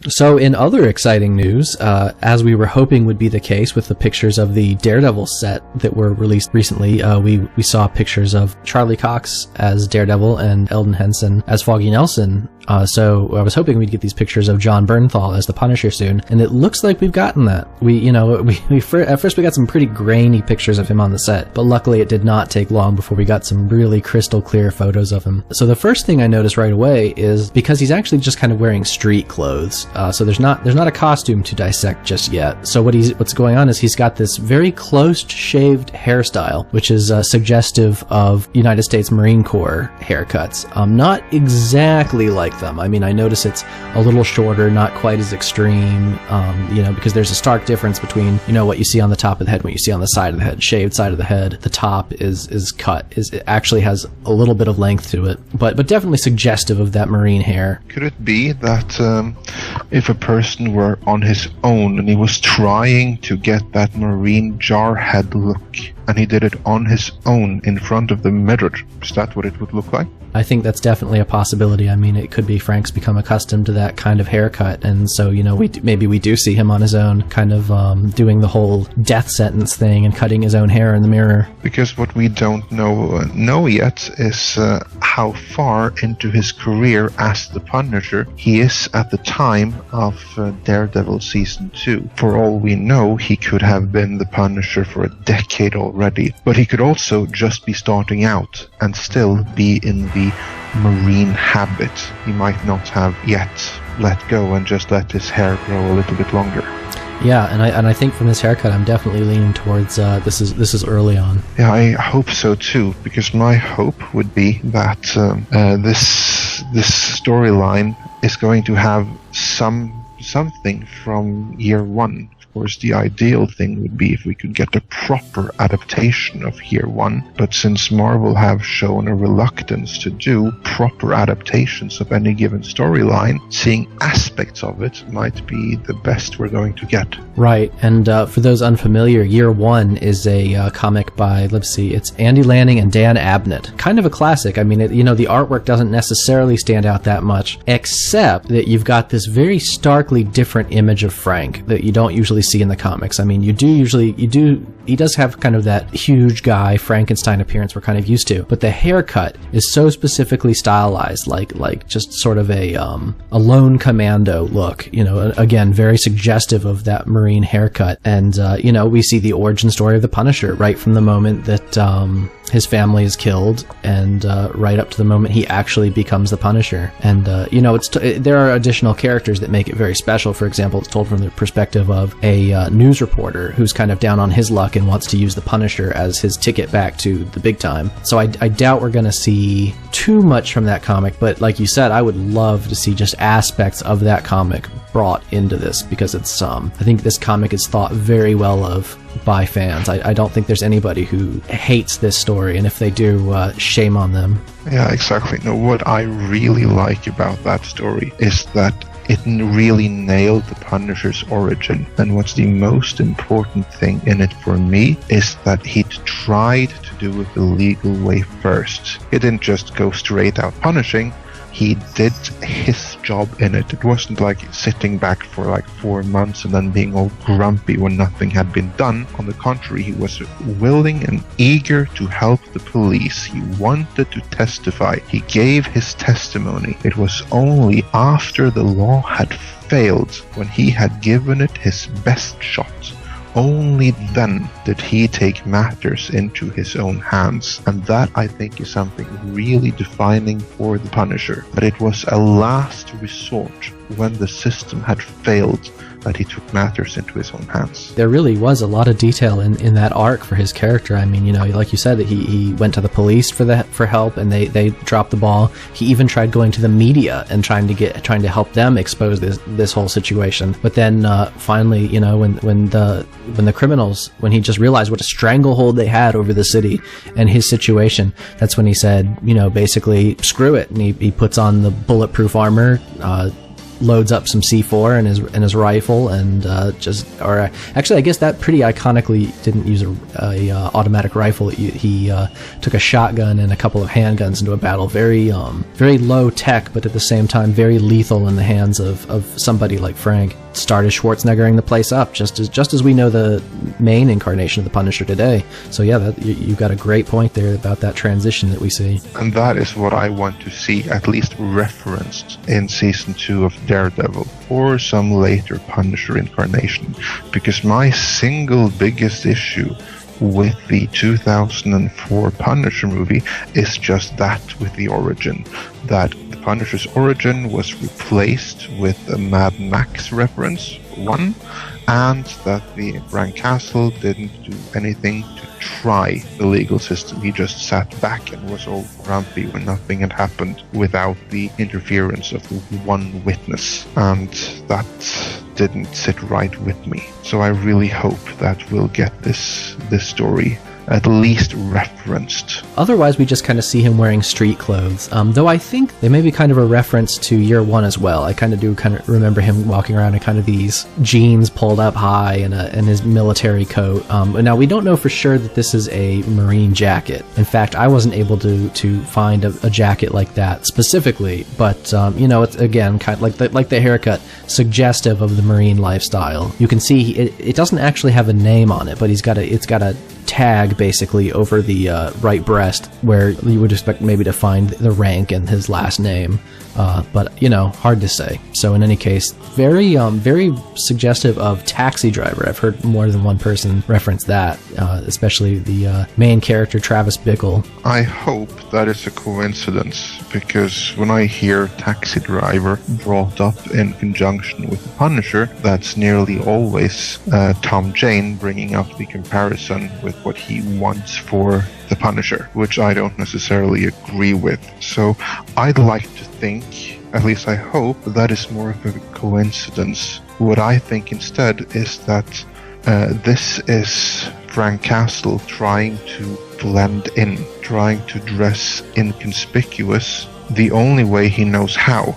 So in other exciting news, as we were hoping would be the case with the pictures of the Daredevil set that were released recently, we saw pictures of Charlie Cox as Daredevil and Eldon Henson as Foggy Nelson. So I was hoping we'd get these pictures of Jon Bernthal as the Punisher soon, and it looks like we've gotten that. At first we got some pretty grainy pictures of him on the set, but luckily it did not take long before we got some really crystal clear photos of him. So the first thing I noticed right away is because he's actually just kind of wearing street clothes. So there's not a costume to dissect just yet. So what's going on is he's got this very close shaved hairstyle, which is suggestive of United States Marine Corps haircuts. Not exactly like them. I mean, I notice it's a little shorter, not quite as extreme, because there's a stark difference between, what you see on the top of the head and what you see on the side of the head. Shaved side of the head, the top is cut. It actually has a little bit of length to it, but definitely suggestive of that Marine hair. Could it be that if a person were on his own and he was trying to get that Marine jarhead look, and he did it on his own in front of the mirror, is that what it would look like? I think that's definitely a possibility. I mean, it could be Frank's become accustomed to that kind of haircut, and so, maybe we do see him on his own, kind of doing the whole death sentence thing and cutting his own hair in the mirror. Because what we don't know yet is how far into his career as the Punisher he is at the time of Daredevil Season 2. For all we know, he could have been the Punisher for a decade already, but he could also just be starting out and still be in the Marine habit. He might not have yet let go and just let his hair grow a little bit longer. Yeah, and I think from this haircut, I'm definitely leaning towards this is early on. Yeah, I hope so too, because my hope would be that this storyline is going to have something from year one. Of course, the ideal thing would be if we could get a proper adaptation of Year One, but since Marvel have shown a reluctance to do proper adaptations of any given storyline, seeing aspects of it might be the best we're going to get. Right, and for those unfamiliar, Year One is a comic by, it's Andy Lanning and Dan Abnett. Kind of a classic. I mean, the artwork doesn't necessarily stand out that much, except that you've got this very starkly different image of Frank that you don't usually see in the comics. I mean, he does have kind of that huge guy Frankenstein appearance we're kind of used to, but the haircut is so specifically stylized, like just sort of a lone commando look, again, very suggestive of that Marine haircut. And we see the origin story of the Punisher right from the moment that his family is killed, and right up to the moment he actually becomes the Punisher. And there are additional characters that make it very special. For example, it's told from the perspective of a news reporter who's kind of down on his luck and wants to use the Punisher as his ticket back to the big time. So I doubt we're going to see too much from that comic, but like you said, I would love to see just aspects of that comic brought into this, because it's I think this comic is thought very well of by fans. I don't think there's anybody who hates this story, and if they do, shame on them. Yeah, exactly. No, what I really like about that story is that it really nailed the Punisher's origin, and what's the most important thing in it for me is that he tried to do it the legal way first. He didn't just go straight out punishing. He did his job in it. It wasn't like sitting back for like 4 months and then being all grumpy when nothing had been done. On the contrary, he was willing and eager to help the police. He wanted to testify. He gave his testimony. It was only after the law had failed, when he had given it his best shot, only then did he take matters into his own hands. And that, I think, is something really defining for the Punisher. That it was a last resort when the system had failed that he took matters into his own hands. There really was a lot of detail in that arc for his character. I mean, like you said, that he went to the police for help, and they dropped the ball. He even tried going to the media and trying to help them expose this whole situation. But then finally, when the criminals, when he just realized what a stranglehold they had over the city and his situation, that's when he said, basically, screw it, and he puts on the bulletproof armor, loads up some C4 in his rifle and actually I guess that pretty iconically didn't use a automatic rifle. He took a shotgun and a couple of handguns into a battle. Very low tech, but at the same time very lethal in the hands of somebody like Frank. Started Schwarzeneggering the place up, just as we know the main incarnation of the Punisher today. So yeah, you got a great point there about that transition that we see. And that is what I want to see at least referenced in season 2 of Daredevil or some later Punisher incarnation. Because my single biggest issue with the 2004 Punisher movie is just that with the origin. That the Punisher's origin was replaced with a Mad Max reference, one, and that the Frank Castle didn't do anything to try the legal system. He just sat back and was all grumpy when nothing had happened without the interference of the one witness. And that didn't sit right with me. So I really hope that we'll get this story at least referenced. Otherwise, we just kind of see him wearing street clothes. Though I think they may be kind of a reference to Year One as well. I kind of remember him walking around in kind of these jeans pulled up high and his military coat. Now, we don't know for sure that this is a Marine jacket. In fact, I wasn't able to find a jacket like that specifically. But, it's, again, kind of like the haircut, suggestive of the Marine lifestyle. You can see it doesn't actually have a name on it, but it's got a tag basically over the right breast where you would expect maybe to find the rank and his last name, but hard to say. So in any case, very suggestive of Taxi Driver. I've heard more than one person reference that, especially the main character Travis Bickle. I hope that is a coincidence, because when I hear Taxi Driver brought up in conjunction with the Punisher, that's nearly always Tom Jane bringing up the comparison with what he wants for the Punisher, which I don't necessarily agree with. So I'd like to think, at least I hope, that is more of a coincidence. What I think instead is that this is Frank Castle trying to blend in, trying to dress inconspicuous the only way he knows how.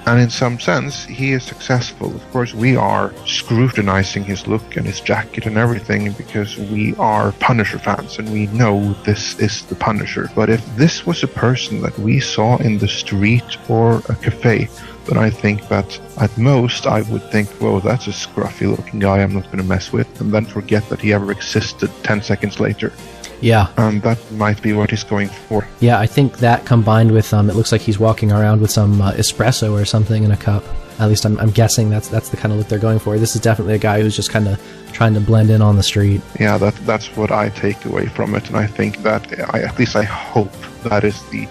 And in some sense, he is successful. Of course, we are scrutinizing his look and his jacket and everything because we are Punisher fans and we know this is the Punisher. But if this was a person that we saw in the street or a cafe, then I think that at most I would think, whoa, that's a scruffy looking guy I'm not going to mess with, and then forget that he ever existed 10 seconds later. Yeah. And that might be what he's going for. Yeah, I think that combined with, it looks like he's walking around with some espresso or something in a cup. At least I'm guessing that's the kind of look they're going for. This is definitely a guy who's just kind of trying to blend in on the street. Yeah, that's what I take away from it. And I think that, at least I hope that is the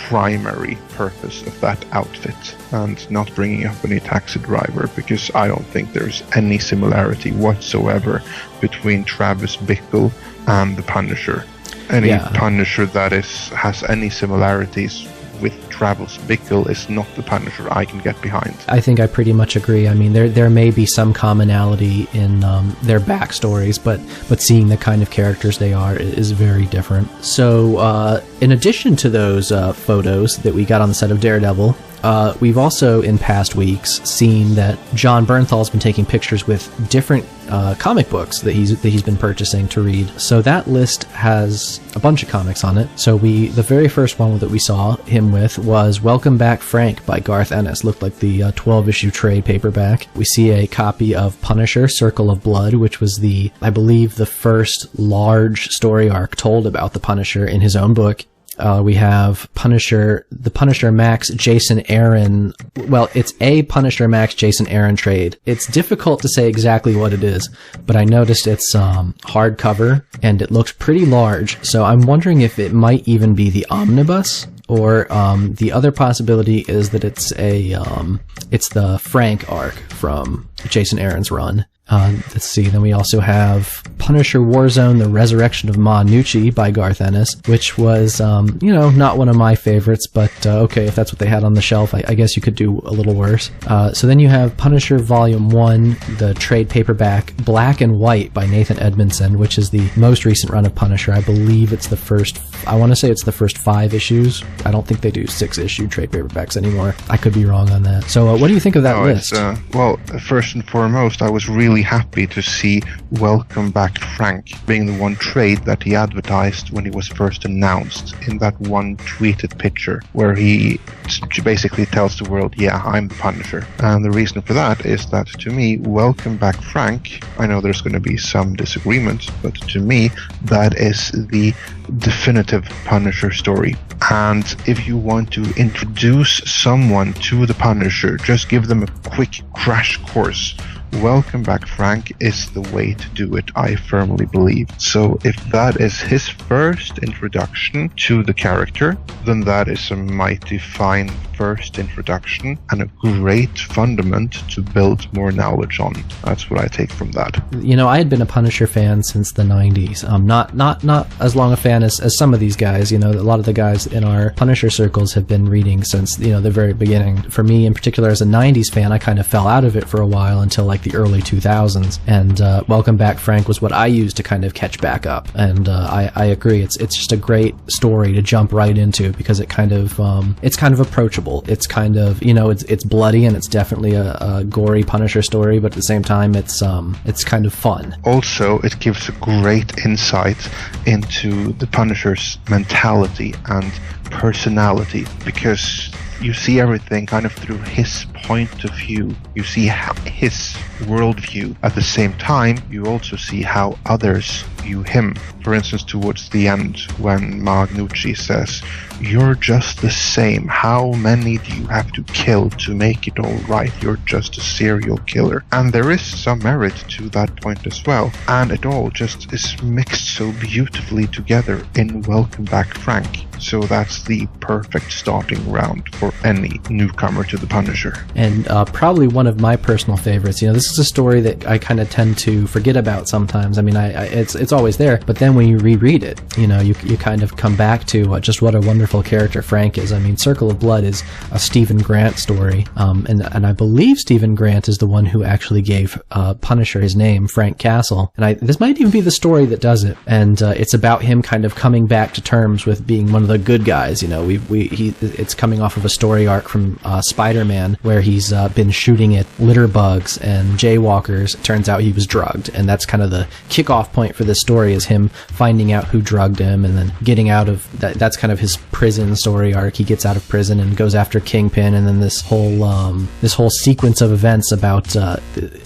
primary purpose of that outfit, and not bringing up any Taxi Driver, because I don't think there's any similarity whatsoever between Travis Bickle and the Punisher. Any Punisher that has any similarities with Travis Bickle is not the Punisher I can get behind. I think I pretty much agree. I mean, there may be some commonality in their backstories, but seeing the kind of characters they are is very different. So, in addition to those photos that we got on the set of Daredevil, we've also in past weeks seen that Jon Bernthal's been taking pictures with different comic books that he's been purchasing to read. So that list has a bunch of comics on it. So the very first one that we saw him with was Welcome Back Frank by Garth Ennis. Looked like the 12-issue trade paperback. We see a copy of Punisher, Circle of Blood, which was I believe the first large story arc told about the Punisher in his own book. We have the Punisher Max Jason Aaron. Well, it's a Punisher Max Jason Aaron trade. It's difficult to say exactly what it is, but I noticed it's hardcover and it looks pretty large. So I'm wondering if it might even be the omnibus, or the other possibility is that it's the Frank arc from Jason Aaron's run. Let's see, then we also have Punisher Warzone, The Resurrection of Ma Nucci by Garth Ennis, which was, not one of my favorites, but okay, if that's what they had on the shelf, I guess you could do a little worse. So then you have Punisher Volume 1, the trade paperback Black and White by Nathan Edmondson, which is the most recent run of Punisher. I believe it's the first 5 issues. I don't think they do 6-issue trade paperbacks anymore. I could be wrong on that. So what do you think of that list? Well, first and foremost, I was really happy to see Welcome Back Frank being the one trade that he advertised when he was first announced, in that one tweeted picture where he basically tells the world, yeah, I'm the Punisher. And the reason for that is that, to me, Welcome Back Frank, I know there's going to be some disagreements, but to me, that is the definitive Punisher story. And if you want to introduce someone to the Punisher, just give them a quick crash course. Welcome Back Frank is the way to do it, I firmly believe. So if that is his first introduction to the character, then that is a mighty fine first introduction and a great fundament to build more knowledge on. That's what I take from that. I had been a Punisher fan since the 90s. Not as long a fan as some of these guys. A lot of the guys in our Punisher circles have been reading since, the very beginning. For me, in particular, as a 90s fan, I kind of fell out of it for a while until like the early 2000s. And Welcome Back Frank was what I used to kind of catch back up. And I agree. It's just a great story to jump right into because it kind of it's kind of approachable. It's kind of, it's bloody and it's definitely a gory Punisher story, but at the same time, it's kind of fun. Also, it gives a great insight into the Punisher's mentality and personality, because you see everything kind of through his point of view. You see his worldview. At the same time, you also see how others view him. For instance, towards the end, when Ma Nucci says, "You're just the same. How many do you have to kill to make it all right? You're just a serial killer." And there is some merit to that point as well. And it all just is mixed so beautifully together in Welcome Back Frank. So that's the perfect starting round for any newcomer to the Punisher. And probably one of my personal favorites. This is a story that I kind of tend to forget about sometimes. I mean, it's always there, but then when you reread it, you kind of come back to just what a wonderful character Frank is. I mean, Circle of Blood is a Stephen Grant story, and I believe Stephen Grant is the one who actually gave Punisher his name, Frank Castle. And this might even be the story that does it. And it's about him kind of coming back to terms with being one of the good guys. It's coming off of a story arc from Spider-Man where he's been shooting at litter bugs and jaywalkers. It turns out he was drugged, and that's kind of the kickoff point for this story, is him finding out who drugged him and then getting out of that. That's kind of his prison story arc. He gets out of prison and goes after Kingpin, and then this whole sequence of events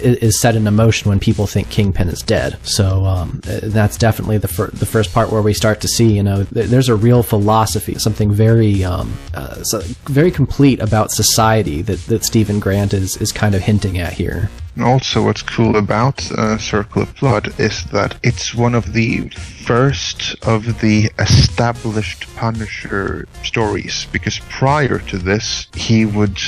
is set in motion when people think Kingpin is dead. So that's definitely the first part where we start to see, there's a real philosophy, something very very complete about society that Stephen Grant is kind of hinting at here. And also, what's cool about Circle of Blood is that it's one of the first of the established Punisher stories, because prior to this, he would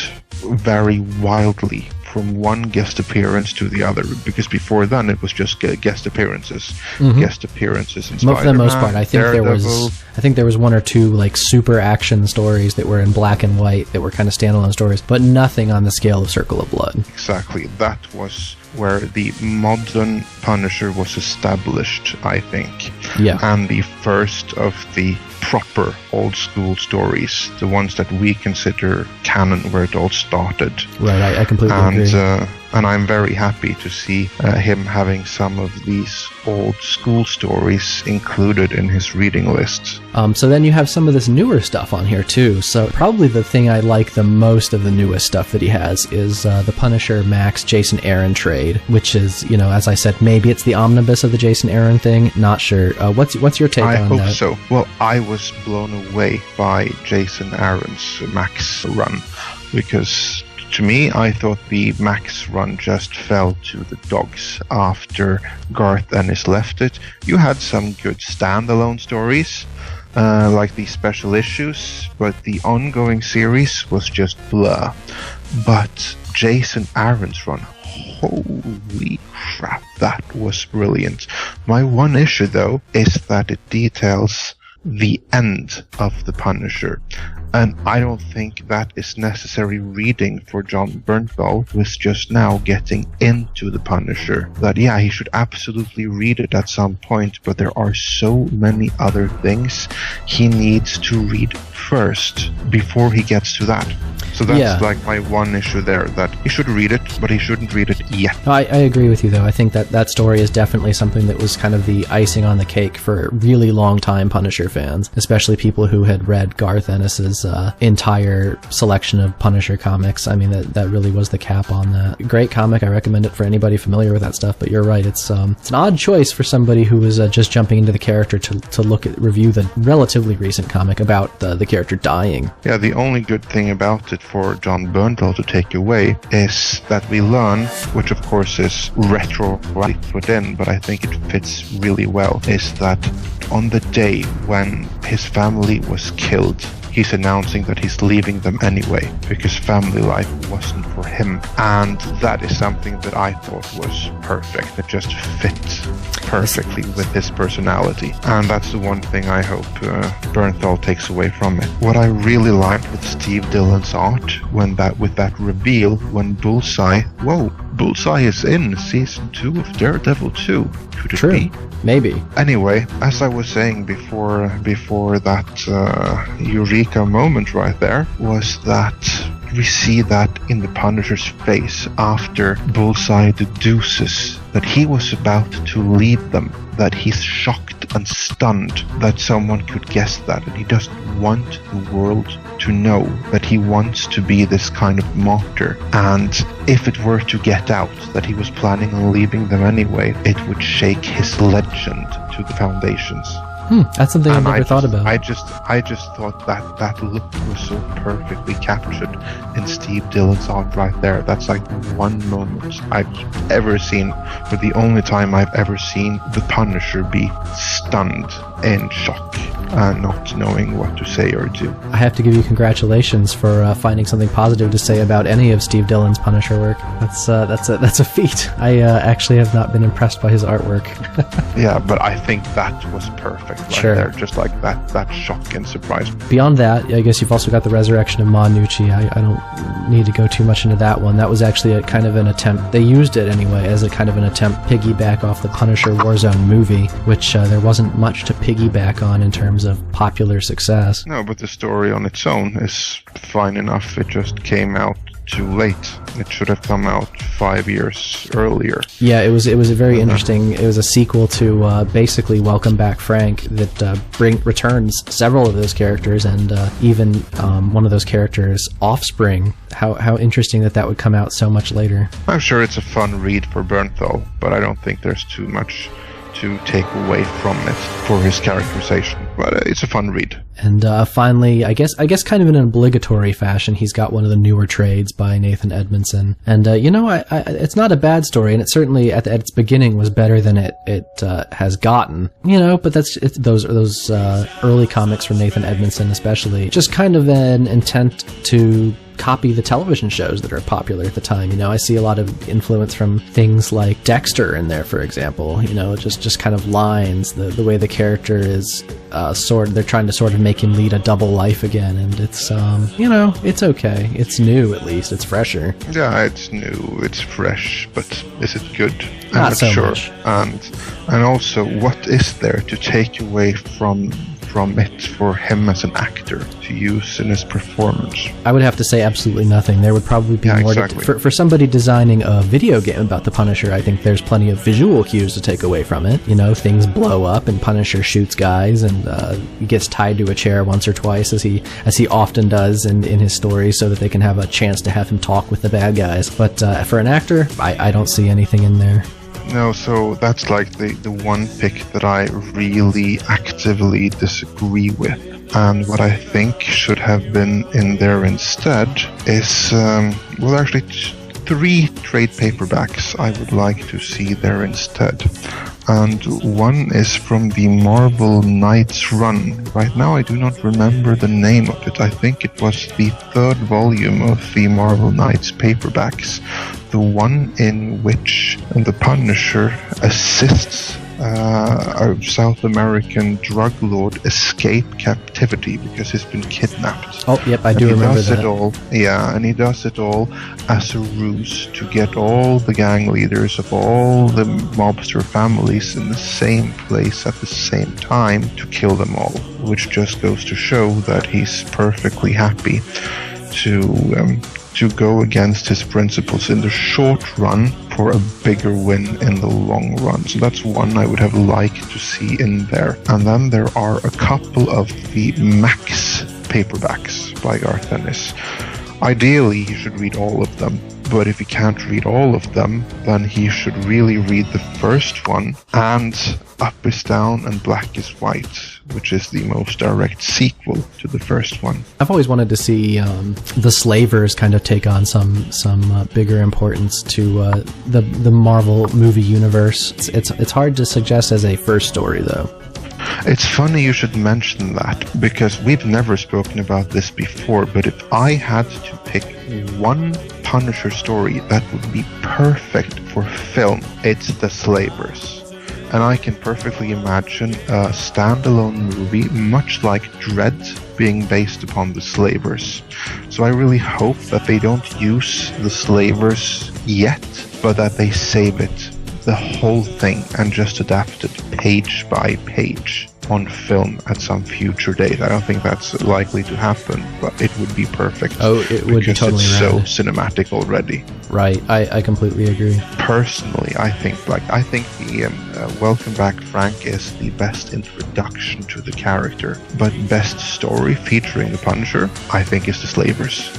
vary wildly from one guest appearance to the other, because before then it was just guest appearances in Spider-Man, for the most part. I think Daredevil. there was one or two like super action stories that were in black and white that were kind of standalone stories, but nothing on the scale of Circle of Blood. Exactly, that was where the modern Punisher was established, I think. Yeah. And the first of the proper old school stories, the ones that we consider canon, where it all started. Right, I completely agree. And I'm very happy to see him having some of these old school stories included in his reading list. So then you have some of this newer stuff on here too. So probably the thing I like the most of the newest stuff that he has is the Punisher Max Jason Aaron trade, which is, as I said, maybe it's the omnibus of the Jason Aaron thing. Not sure. What's your take on that? I hope so. Well, I was blown away by Jason Aaron's Max run, because to me, I thought the Max run just fell to the dogs after Garth Ennis left it. You had some good standalone stories, like the special issues, but the ongoing series was just blah. But Jason Aaron's run, holy crap, that was brilliant. My one issue, though, is that it details the end of the Punisher. And I don't think that is necessary reading for Jon Bernthal, who is just now getting into the Punisher. That, yeah, he should absolutely read it at some point, but there are so many other things he needs to read first before he gets to that. So that's like my one issue there, that he should read it, but he shouldn't read it yet. I agree with you, though. I think that story is definitely something that was kind of the icing on the cake for really long-time Punisher fans, especially people who had read Garth Ennis's entire selection of Punisher comics. I mean, that really was the cap on that. Great comic. I recommend it for anybody familiar with that stuff, but you're right. It's an odd choice for somebody who was just jumping into the character to review the relatively recent comic about the character dying. Yeah, the only good thing about it for Jon Bernthal to take away is that we learn, which of course is retro right put in, but I think it fits really well, is that on the day when his family was killed, he's announcing that he's leaving them anyway, because family life wasn't for him. And that is something that I thought was perfect. It just fit perfectly with his personality. And that's the one thing I hope Bernthal takes away from it. What I really liked with Steve Dillon's art, with that reveal, when Bullseye is in season 2 of Daredevil 2. Could it be? Maybe. Anyway, as I was saying before that eureka moment right there, was that we see that in the Punisher's face after Bullseye deduces that he was about to lead them, that he's shocked and stunned that someone could guess that, and he doesn't want the world to know that he wants to be this kind of martyr. And if it were to get out that he was planning on leaving them anyway, it would shake his legend to the foundations. That's something I've never thought about. I just thought that look was so perfectly captured in Steve Dillon's art right there. That's like one moment I've ever seen, but the only time I've ever seen the Punisher be stunned in shock and not knowing what to say or do. I have to give you congratulations for finding something positive to say about any of Steve Dillon's Punisher work. That's a feat. I actually have not been impressed by his artwork. Yeah, but I think that was perfect right there. Just like that shock and surprise. Beyond that, I guess you've also got the resurrection of Ma Nucci. I don't need to go too much into that one. That was actually a kind of an attempt. They used it anyway as a kind of an attempt piggyback off the Punisher Warzone movie, which there wasn't much to piggyback on in terms of popular success. No, but the story on its own is fine enough. It just came out too late. It should have come out 5 years earlier. Yeah, it was a very interesting. It was a sequel to basically Welcome Back Frank that returns several of those characters, and even one of those characters' offspring. How interesting that would come out so much later. I'm sure it's a fun read for Bernthal, but I don't think there's too much to take away from it for his characterization, but it's a fun read. And finally, I guess kind of in an obligatory fashion, he's got one of the newer trades by Nathan Edmondson. And it's not a bad story, and it certainly at its beginning was better than it has gotten. But those early comics from Nathan Edmondson, especially, just kind of an intent to copy the television shows that are popular at the time. I see a lot of influence from things like Dexter in there, for example. Just kind of lines, the way the character is they're trying to sort of make him lead a double life again, and it's it's okay. It's new, at least. It's fresher. Yeah, it's new, it's fresh, but is it good? Not so much. And also, what is there to take away from it for him as an actor to use in his performance? I would have to say absolutely nothing. There would probably be more exactly. For somebody designing a video game about the Punisher. I think there's plenty of visual cues to take away from it. Things blow up and Punisher shoots guys and gets tied to a chair once or twice, as he often does in his stories, so that they can have a chance to have him talk with the bad guys. But for an actor, I don't see anything in there. No, so that's like the one pick that I really actively disagree with. And what I think should have been in there instead is, 3 trade paperbacks I would like to see there instead. And one is from the Marvel Knights run. Right now I do not remember the name of it. I think it was the 3rd volume of the Marvel Knights paperbacks. The one in which the Punisher assists a South American drug lord escape captivity because he's been kidnapped. Oh, yep, I do remember that. And he does it all as a ruse to get all the gang leaders of all the mobster families in the same place at the same time to kill them all, which just goes to show that he's perfectly happy to go against his principles in the short run for a bigger win in the long run. So that's one I would have liked to see in there. And then there are a couple of the Max paperbacks by Garth Ennis. Ideally, he should read all of them, but if he can't read all of them, then he should really read the first one and Up is Down and Black is White, which is the most direct sequel to the first one. I've always wanted to see the Slavers kind of take on some bigger importance to the Marvel movie universe. It's hard to suggest as a first story, though. It's funny you should mention that, because we've never spoken about this before, but if I had to pick one Punisher story that would be perfect for film, it's the Slavers. And I can perfectly imagine a standalone movie, much like Dredd, being based upon the Slavers. So I really hope that they don't use the Slavers yet, but that they save it, the whole thing, and just adapt it page by page on film at some future date. I don't think that's likely to happen, but it would be perfect. Oh, it would be totally it's rad. so cinematic already. Right, I completely agree. Personally, I think the Welcome Back Frank is the best introduction to the character, but best story featuring the Punisher, I think, is the Slavers.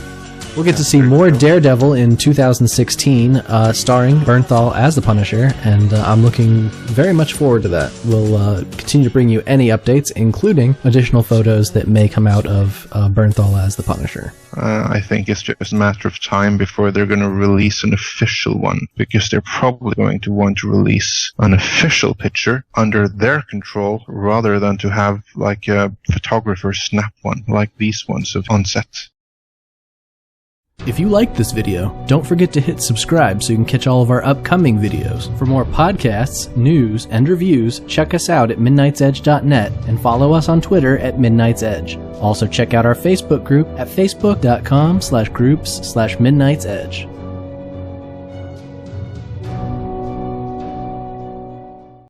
We'll get to see more Daredevil in 2016, starring Bernthal as the Punisher, and I'm looking very much forward to that. We'll continue to bring you any updates, including additional photos that may come out of Bernthal as the Punisher. I think it's just a matter of time before they're going to release an official one, because they're probably going to want to release an official picture under their control rather than to have like a photographer snap one like these ones on set. If you liked this video, don't forget to hit subscribe so you can catch all of our upcoming videos. For more podcasts, news, and reviews, check us out at midnightsedge.net and follow us on Twitter at midnightsedge. Also check out our Facebook group at facebook.com/groups/midnightsedge.